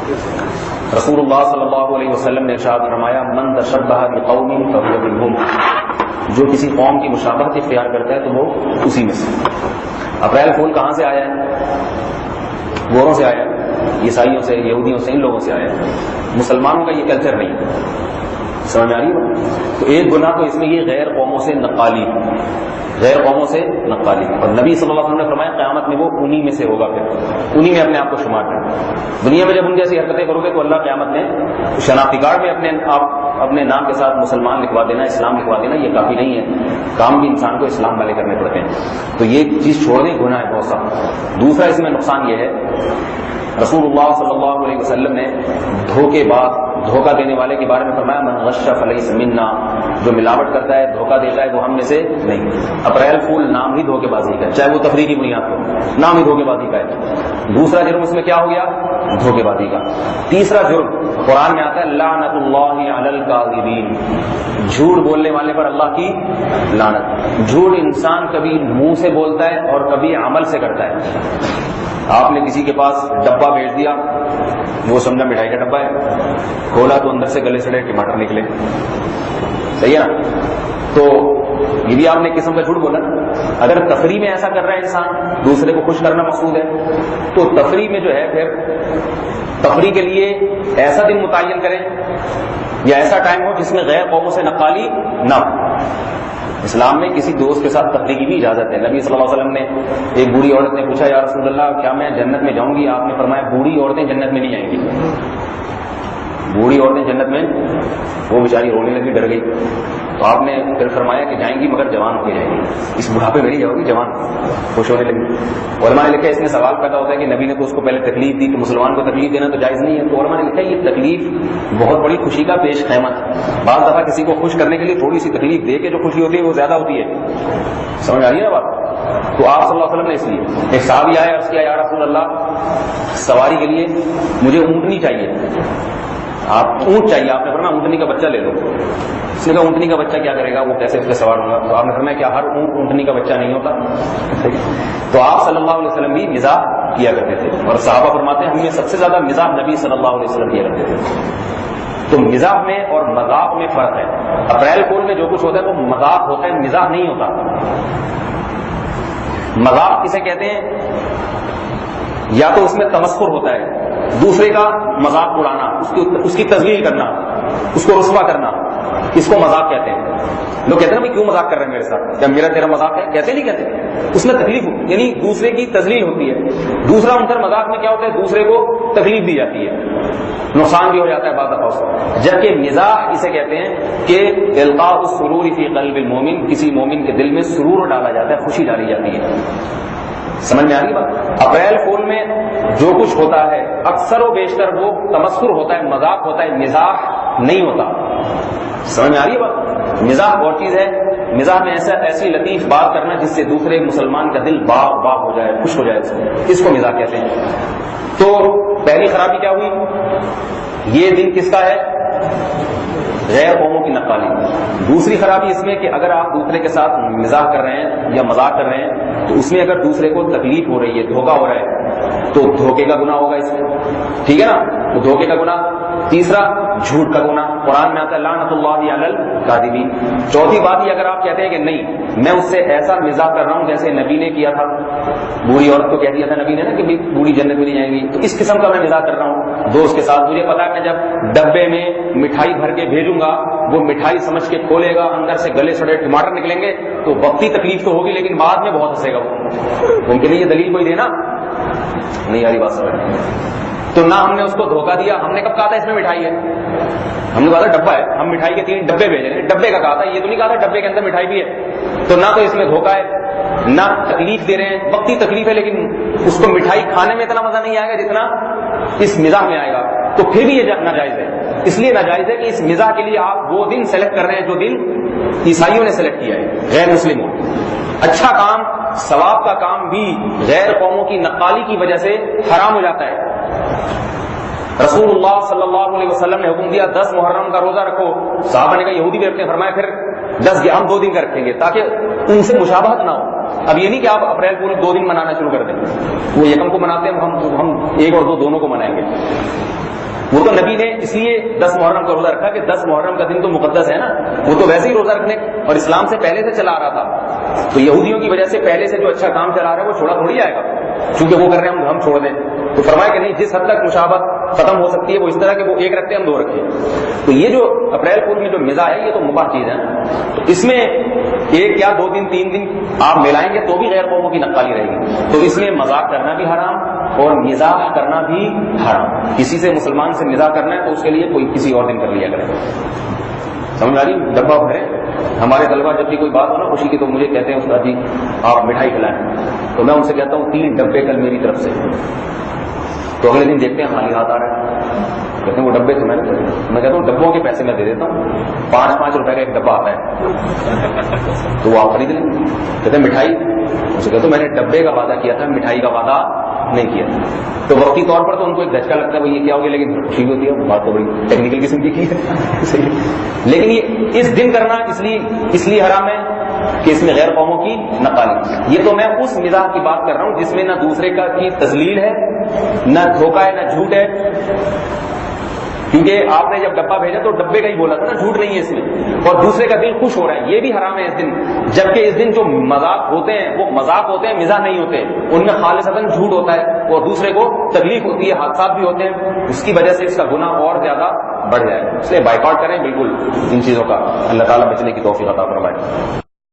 رسول اللہ صلی اللہ علیہ وسلم نے ارشاد فرمایا من تشبہ بقوم فهو منهم، جو کسی قوم کی مشابہت اختیار کرتا ہے تو وہ اسی میں سے۔ اپریل فول کہاں سے آیا ہے؟ گوروں سے آیا ہے، عیسائیوں سے، یہودیوں سے، ان لوگوں سے آیا ہے۔ مسلمانوں کا یہ کلچر نہیں ہے، سمجھ میں آ رہی ہے؟ تو ایک گناہ تو اس میں یہ غیر قوموں سے نقالی، غیر قوموں سے نقالی، اور نبی صلی اللہ علیہ وسلم نے فرمایا قیامت میں وہ انہی میں سے ہوگا، پھر انہی میں اپنے آپ کو شمار کرنا۔ دنیا میں جب ان جیسی حرکتیں کرو گے تو اللہ قیامت میں شناختی کارڈ میں اپنے نام کے ساتھ مسلمان لکھوا دینا، اسلام لکھوا دینا، یہ کافی نہیں ہے، کام بھی انسان کو اسلام والے کرنے پڑتے ہیں۔ تو یہ چیز چھوڑ دیں، گناہ ہے بہت سا۔ دوسرا اس میں نقصان یہ ہے، رسول اللہ صلی اللہ علیہ وسلم نے دھوکہ دینے والے کے بارے میں فرمایا من غش فلیس منا، جو ملاوٹ کرتا ہے، دھوکہ دیتا ہے، وہ ہم میں سے نہیں۔ اپریل فول نام ہی دھوکے بازی کا ہے، چاہے وہ تفریحی بنیاد پر، نام ہی دھوکے بازی کا ہے۔ دوسرا جرم اس میں کیا ہو گیا؟ دھوکے بازی کا۔ تیسرا جرم قرآن میں آتا ہے لعنت اللہ علی الکاذبین، جھوٹ بولنے والے پر اللہ کی لعنت۔ جھوٹ انسان کبھی منہ سے بولتا ہے اور کبھی عمل سے کرتا ہے۔ آپ نے کسی کے پاس ڈبہ بھیج دیا، وہ سمجھا مٹھائی کا ڈبہ ہے، کھولا تو اندر سے گلے سڑے ٹماٹر نکلے، صحیح ہے نا؟ تو یہ بھی آپ نے قسم کا جھوٹ بولا۔ اگر تفریح میں ایسا کر رہا ہے انسان، دوسرے کو خوش کرنا مقصود ہے، تو تفریح میں جو ہے پھر تفریح کے لیے ایسا دن متعین کریں یا ایسا ٹائم ہو جس میں غیر قوموں سے نقالی نہ ہو۔ اسلام میں کسی دوست کے ساتھ تفریح کی بھی اجازت ہے۔ نبی صلی اللہ علیہ وسلم نے ایک بوڑھی عورت نے پوچھا یا رسول اللہ کیا میں جنت میں جاؤں گی؟ آپ نے فرمایا بوڑھی عورتیں جنت میں نہیں جائیں گی، بوڑھی عورتیں جنت میں، وہ بیچاری رونے لگی، ڈر گئی۔ تو آپ نے پھر فرمایا کہ جائیں گی مگر جوان ہو کے جائیں گی، اس بڑھاپے میں نہیں جاؤ گی، جوان، خوش ہونے لگی۔ علماء نے لکھا اس میں سوال پیدا ہوتا ہے کہ نبی نے تو اس کو پہلے تکلیف دی، تو مسلمان کو تکلیف دینا تو جائز نہیں ہے۔ تو علماء نے لکھا یہ تکلیف بہت بڑی خوشی کا پیش خیمہ ہے۔ بعض دفعہ کسی کو خوش کرنے کے لیے تھوڑی سی تکلیف دے کے جو خوشی ہوتی ہے وہ زیادہ ہوتی ہے، سمجھ آ رہی ہے نا بات؟ تو آپ صلی اللہ علیہ وسلم نے اس لیے ایک صحابی آیا، عرض کیا یا رسول اللہ سواری کے لیے مجھے اونٹنی چاہیے، آپ اونٹ چاہیے، آپ نے فرمایا اونٹنی کا بچہ لے لو۔ اس نے کہا اونٹنی کا بچہ کیا کرے گا، وہ کیسے اس پہ سوار ہوگا؟ تو آپ نے فرمایا کیا ہر اونٹ اونٹنی کا بچہ نہیں ہوتا؟ تو آپ صلی اللہ علیہ وسلم بھی مزاح کیا کرتے تھے، اور صحابہ فرماتے ہیں ہم میں سب سے زیادہ مزاح نبی صلی اللہ علیہ وسلم کیا کرتے تھے۔ تو مزاح میں اور مذاق میں فرق ہے۔ اپریل فول میں جو کچھ ہوتا ہے وہ مذاق ہوتا ہے، مزاح نہیں ہوتا۔ مذاق کسے کہتے ہیں؟ یا تو اس میں تمسخر ہوتا ہے، دوسرے کا مذاق اڑانا، اس کی تذلیل کرنا، اس کو رسوا کرنا، اس کو مذاق کہتے ہیں۔ لوگ کہتے ہیں نا کیوں مذاق کر رہے ہیں میرے ساتھ، کیا میرا تیرا مذاق ہے؟ کہتے نہیں کہتے، اس میں تکلیف یعنی دوسرے کی تذلیل ہوتی ہے۔ دوسرا عنصر مذاق میں کیا ہوتا ہے؟ دوسرے کو تکلیف دی جاتی ہے، نقصان بھی ہو جاتا ہے بعض دفعہ اس کو۔ جبکہ مزاح اسے کہتے ہیں کہ القاء السرور فی قلب المومن، کسی مومن کے دل میں سرور ڈالا جاتا ہے، خوشی ڈالی جاتی ہے۔ سمجھ میں آ رہی بات؟ اپریل فول میں جو کچھ ہوتا ہے اکثر و بیشتر وہ تمسخر ہوتا ہے، مذاق ہوتا ہے، مزاح نہیں ہوتا۔ سمجھ میں آ رہی ہے بات؟ مزاح اور چیز ہے، مزاح میں ایسی لطیف بات کرنا جس سے دوسرے مسلمان کا دل باغ باغ ہو جائے، خوش ہو جائے، اس کو مزاح کہتے ہیں۔ تو پہلی خرابی کیا ہوئی؟ یہ دن کس کا ہے؟ غیر قوموں کی نقالی۔ دوسری خرابی اس میں کہ اگر آپ دوسرے کے ساتھ مزاح کر رہے ہیں یا مذاق کر رہے ہیں تو اس میں اگر دوسرے کو تکلیف ہو رہی ہے، دھوکہ ہو رہا ہے، تو دھوکے کا گناہ ہوگا اس میں، ٹھیک ہے نا؟ تو دھوکے کا گناہ۔ تیسرا جھوٹ کا گناہ، قرآن میں آتا ہے لعنت اللہ علی الکاذبین۔ چوتھی بات یہ اگر آپ کہتے ہیں کہ نہیں میں اس سے ایسا مزاح کر رہا ہوں جیسے نبی نے کیا تھا، بوڑھی عورت کو کہہ دیا تھا نبی نے نا کہ بوڑھی جنت میں نہیں جائیں گی، تو اس قسم کا میں مزاح کر رہا ہوں دوست کے ساتھ، مجھے پتا ہے میں جب ڈبے میں مٹھائی بھر کے بھیجوں گا وہ مٹھائی سمجھ کے کھولے گا، اندر سے گلے سڑے ٹماٹر نکلیں گے، تو وقتی تکلیف تو ہوگی لیکن بعد میں بہت ہنسے گا وہ۔ ان کے لیے یہ دلیل کوئی دینا نہیں آ رہی بات سمجھ۔ تو نہ ہم نے اس کو دھوکہ دیا، ہم نے کب کہا تھا اس میں مٹھائی ہے؟ ہم نے کہا تھا ڈبہ ہے، ہم مٹھائی کے 3 ڈبے بھیج رہے ہیں، ڈبے کا کہا تھا، یہ تو نہیں کہا تھا ڈبے کے اندر مٹھائی بھی ہے۔ تو نہ تو اس میں دھوکہ ہے، نہ تکلیف دے رہے ہیں، وقتی تکلیف ہے لیکن اس کو مٹھائی کھانے میں اتنا مزہ نہیں آئے گا جتنا اس مزاح میں آئے گا، تو پھر بھی یہ ناجائز ہے۔ اس لیے ناجائز ہے کہ اس مزاح کے لیے آپ وہ دن سلیکٹ کر رہے ہیں جو دن عیسائیوں نے سلیکٹ کیا ہے، غیر مسلموں۔ اچھا کام، ثواب کا کام بھی غیر قوموں کی نقالی کی وجہ سے حرام ہو جاتا ہے۔ رسول اللہ صلی اللہ علیہ وسلم نے حکم دیا 10 محرم کا روزہ رکھو، صحابہ نے کہا یہودی بھی رکھتے ہیں، فرمایا پھر 10 ہم 2 دن کا رکھیں گے تاکہ ان سے مشابہت نہ ہو۔ اب یہ نہیں کہ آپ اپریل پورے 2 دن منانا شروع کر دیں، وہ یکم کو مناتے ہیں، ہم 1 اور 2 دونوں کو منائیں گے، وہ تو نبی نے اس لیے 10 محرم کا روزہ رکھا کہ 10 محرم کا دن تو مقدس ہے نا، وہ تو ویسے ہی روزہ رکھنے اور اسلام سے پہلے سے چلا آ رہا تھا، تو یہودیوں کی وجہ سے پہلے سے جو اچھا کام چلا رہا ہے وہ چھوڑا تھوڑی آئے گا، چونکہ وہ کر رہے ہیں ہم چھوڑ دیں۔ تو فرمایا کہ نہیں، جس حد تک مشابہت ختم ہو سکتی ہے وہ اس طرح کہ وہ ایک رکھتے ہیں ہم 2 رکھیں۔ تو یہ جو اپریل فول میں جو مزاح ہے یہ تو مباح چیز ہے، تو اس میں 1 یا 2 دن 3 دن آپ ملائیں گے تو بھی غیر قوموں کی نقالی رہے گی، تو اس لیے مذاق کرنا بھی حرام اور مزاح کرنا بھی حرام۔ کسی سے مسلمان سے مزاح کرنا ہے تو اس کے لیے کوئی کسی اور دن کر لیا کرے، سمجھ آ رہی؟ ڈبہ بھرے، ہمارے طلبا جب بھی کوئی بات ہو نا خوشی کی تو مجھے کہتے ہیں استاد جی آپ مٹھائی کھلائیں، تو میں ان سے کہتا ہوں 3 ڈبے کل میری طرف سے، تو اگلے دن دیکھتے ہیں خالی ہاتھ آ رہا ہے، کہتے ہیں وہ ڈبے تو میں کہتا ہوں ڈبوں کے پیسے میں دے دیتا ہوں، 5-5 روپے کا ایک ڈبہ آتا ہے تو وہ آپ خرید لیں۔ کہتے ہیں مٹھائی، اسے کہتا ہوں میں نے ڈبے کا وعدہ کیا تھا، مٹھائی کا وعدہ نہیں کیا، تو وقتی طور پر تو ان کو ایک دھچکا لگتا ہے بھائی یہ کیا ہو گیا، لیکن خوشی ہوتی ہے، بات تو بڑی ٹیکنیکل قسم کی ہے لیکن یہ اس دن کرنا اس لیے حرام ہے کہ اس میں غیر قوموں کی نقالی۔ یہ تو میں اس مزاح کی بات کر رہا ہوں جس میں نہ دوسرے کی تذلیل ہے، نہ دھوکہ ہے، نہ جھوٹ ہے، کیونکہ آپ نے جب ڈبہ بھیجا تو ڈبے کا ہی بولا تھا نا، جھوٹ نہیں ہے اس میں، اور دوسرے کا دل خوش ہو رہا ہے، یہ بھی حرام ہے اس دن، جبکہ اس دن جو مذاق ہوتے ہیں وہ مذاق ہوتے ہیں، مزاح نہیں ہوتے، ان میں خالصتاً جھوٹ ہوتا ہے اور دوسرے کو تکلیف ہوتی ہے، حادثات بھی ہوتے ہیں، اس کی وجہ سے اس کا گناہ اور زیادہ بڑھ جائے، اس لیے بائیکاٹ کریں بالکل ان چیزوں کا، اللہ تعالیٰ بچنے کی توفیق عطا فرمائے۔